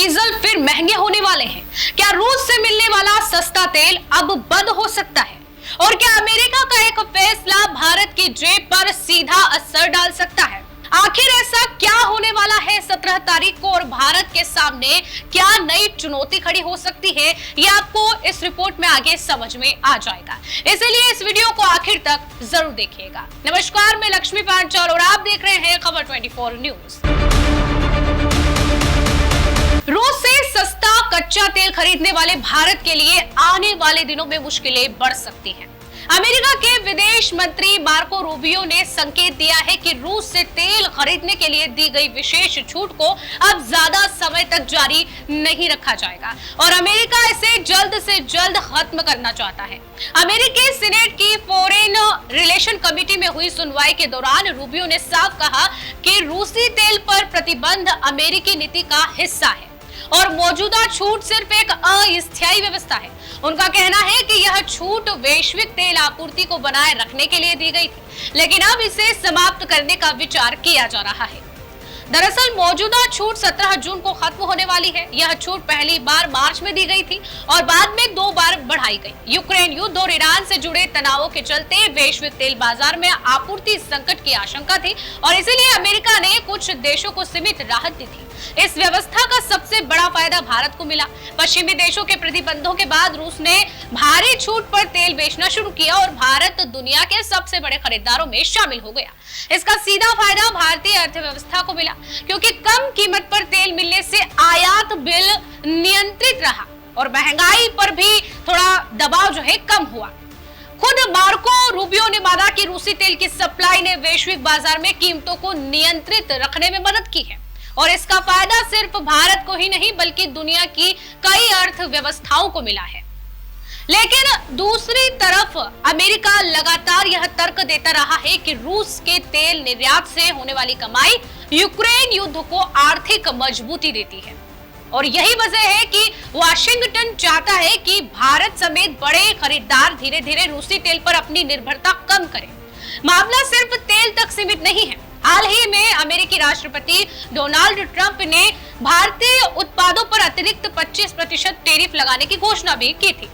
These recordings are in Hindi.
डीजल फिर महंगे होने वाले हैं? क्या रूस से मिलने वाला सस्ता तेल अब बंद हो सकता है? और क्या अमेरिका का एक फैसला भारत की जेब पर सीधा असर डाल सकता है? आखिर ऐसा क्या होने वाला है 17 तारीख को और भारत के सामने क्या नई चुनौती खड़ी हो सकती है, ये आपको इस रिपोर्ट में आगे समझ में आ जाएगा। इसलिए इस वीडियो को आखिर तक जरूर देखिएगा। नमस्कार, मैं लक्ष्मी पांचाल और आप देख रहे हैं खबर 24 न्यूज। रूस से सस्ता कच्चा तेल खरीदने वाले भारत के लिए आने वाले दिनों में मुश्किलें बढ़ सकती हैं। अमेरिका के विदेश मंत्री मार्को रूबियो ने संकेत दिया है कि रूस से तेल खरीदने के लिए दी गई विशेष छूट को अब ज्यादा समय तक जारी नहीं रखा जाएगा और अमेरिका इसे जल्द से जल्द खत्म करना चाहता है। अमेरिकी सीनेट की फॉरेन रिलेशन कमेटी में हुई सुनवाई के दौरान रूबियो ने साफ कहा कि रूसी तेल पर प्रतिबंध अमेरिकी नीति का हिस्सा है और मौजूदा छूट सिर्फ एक अस्थायी व्यवस्था है। उनका कहना है कि यह छूट वैश्विक तेल आपूर्ति को बनाए रखने के लिए दी गई थी, लेकिन अब इसे समाप्त करने का विचार किया जा रहा है। दरअसल मौजूदा छूट 17 जून को खत्म होने वाली है। यह छूट पहली बार मार्च में दी गई थी और बाद में 2 बार बढ़ाई गई। यूक्रेन युद्ध और ईरान से जुड़े तनावों के चलते वैश्विक तेल बाजार में आपूर्ति संकट की आशंका थी और इसीलिए अमेरिका ने कुछ देशों को सीमित राहत दी थी। इस व्यवस्था का सबसे बड़ा फायदा भारत को मिला। पश्चिमी देशों के प्रतिबंधों के बाद रूस ने भारी छूट पर तेल बेचना शुरू किया और भारत दुनिया के सबसे बड़े खरीदारों में शामिल हो गया। इसका सीधा फायदा भारतीय अर्थव्यवस्था को मिला क्योंकि कम कीमत पर तेल मिलने से आयात बिल नियंत्रित रहा और महंगाई पर भी थोड़ा दबाव जो है कम हुआ। खुद मार्को रूबियो ने माना कि रूसी तेल की सप्लाई ने वैश्विक बाजार में कीमतों को नियंत्रित रखने में मदद की है और इसका फायदा सिर्फ भारत को ही नहीं बल्कि दुनिया की कई अर्थव्यवस्थाओं को मिला है। लेकिन दूसरी तरफ अमेरिका लगातार यह तर्क देता रहा है कि रूस के तेल निर्यात से होने वाली कमाई यूक्रेन युद्ध को आर्थिक मजबूती देती है और यही वजह है कि वाशिंगटन चाहता है कि भारत समेत बड़े खरीदार धीरे धीरे रूसी तेल पर अपनी निर्भरता कम करें। मामला सिर्फ तेल तक सीमित नहीं है। हाल ही में अमेरिकी राष्ट्रपति डोनाल्ड ट्रंप ने भारतीय उत्पादों पर अतिरिक्त 25% टैरिफ लगाने की घोषणा भी की थी।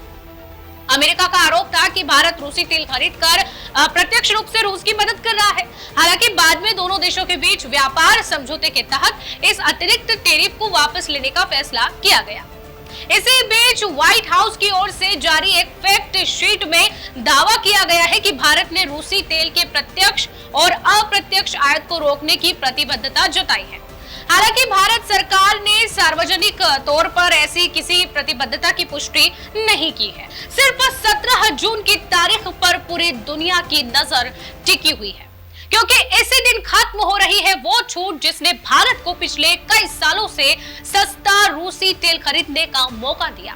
अमेरिका का आरोप था कि भारत रूसी तेल खरीदकर प्रत्यक्ष रूप से रूस की मदद कर रहा है। हालांकि बाद में दोनों देशों के बीच व्यापार समझौते के तहत इस अतिरिक्त टैरिफ को वापस लेने का फैसला किया गया। इसी बीच व्हाइट हाउस की ओर से जारी एक फैक्ट शीट में दावा किया गया है कि भारत ने रूसी तेल के प्रत्यक्ष और अप्रत्यक्ष आयात को रोकने की प्रतिबद्धता जताई है। हालांकि भारत सरकार ने सार्वजनिक तौर पर ऐसी किसी प्रतिबद्धता की पुष्टि नहीं की है। सिर्फ 17 जून की तारीख पर पूरी दुनिया की नजर टिकी हुई है क्योंकि इसी दिन खत्म हो रही है वो छूट जिसने भारत को पिछले कई सालों से सस्ता रूसी तेल खरीदने का मौका दिया।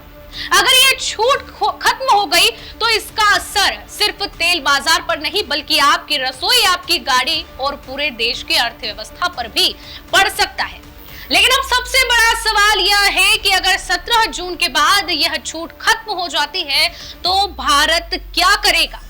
अगर ये छूट खत्म हो गई तो इसका असर सिर्फ तेल बाजार पर नहीं बल्कि आपकी रसोई, आपकी गाड़ी और पूरे देश की अर्थव्यवस्था पर भी पड़ सकता है। लेकिन अब सबसे बड़ा सवाल यह है कि अगर 17 जून के बाद यह छूट खत्म हो जाती है तो भारत क्या करेगा?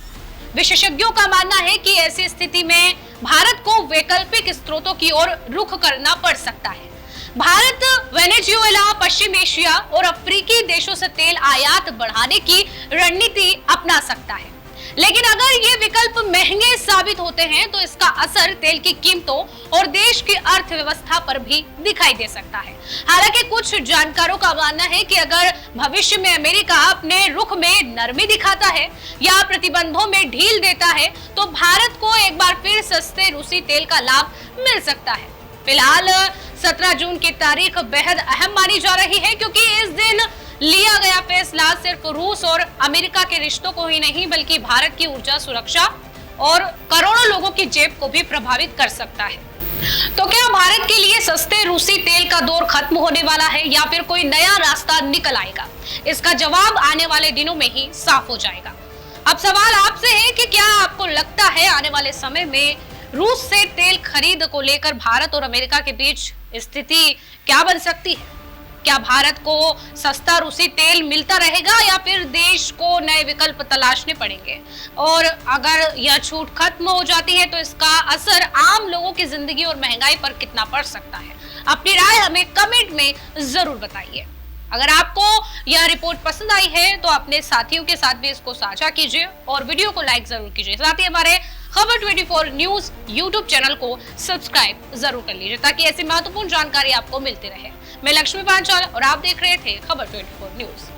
विशेषज्ञों का मानना है कि ऐसी स्थिति में भारत को वैकल्पिक स्रोतों की ओर रुख करना पड़ सकता है। भारत वेनेजुएला, पश्चिम एशिया और अफ्रीकी देशों से तेल आयात बढ़ाने की रणनीति अपना सकता है। लेकिन अगर ये विकल्प महंगे साबित होते हैं तो इसका असर तेल की कीमतों और देश की अर्थव्यवस्था पर भी दिखाई दे सकता है। हालांकि कुछ जानकारों का मानना है कि अगर भविष्य में अमेरिका अपने रुख में नरमी दिखाता है या प्रतिबंधों में ढील देता है तो भारत को एक बार फिर सस्ते रूसी तेल का लाभ मिल सकता है। फिलहाल 17 जून की तारीख बेहद अहम मानी जा रही है क्योंकि इस दिन लिया गया फैसला सिर्फ रूस और अमेरिका के रिश्तों को ही नहीं बल्कि भारत की ऊर्जा सुरक्षा और करोड़ों लोगों की जेब को भी प्रभावित कर सकता है। तो क्या भारत के लिए सस्ते रूसी तेल का दौर खत्म होने वाला है या फिर कोई नया रास्ता निकल आएगा? इसका जवाब आने वाले दिनों में ही साफ हो जाएगा। अब सवाल आपसे है कि क्या आपको लगता है आने वाले समय में रूस से तेल खरीद को लेकर भारत और अमेरिका के बीच स्थिति क्या बन सकती है? क्या भारत को सस्ता रूसी तेल मिलता रहेगा या फिर देश को नए विकल्प तलाशने पड़ेंगे? और अगर यह छूट खत्म हो जाती है तो इसका असर आम लोगों की जिंदगी और महंगाई पर कितना पड़ सकता है? अपनी राय हमें कमेंट में जरूर बताइए। अगर आपको यह रिपोर्ट पसंद आई है तो अपने साथियों के साथ भी इसको साझा कीजिए और वीडियो को लाइक जरूर कीजिए। साथ ही हमारे खबर 24 न्यूज यूट्यूब चैनल को सब्सक्राइब जरूर कर लीजिए ताकि ऐसी महत्वपूर्ण जानकारी आपको मिलती रहे। मैं लक्ष्मी पांचाल और आप देख रहे थे खबर 24 न्यूज।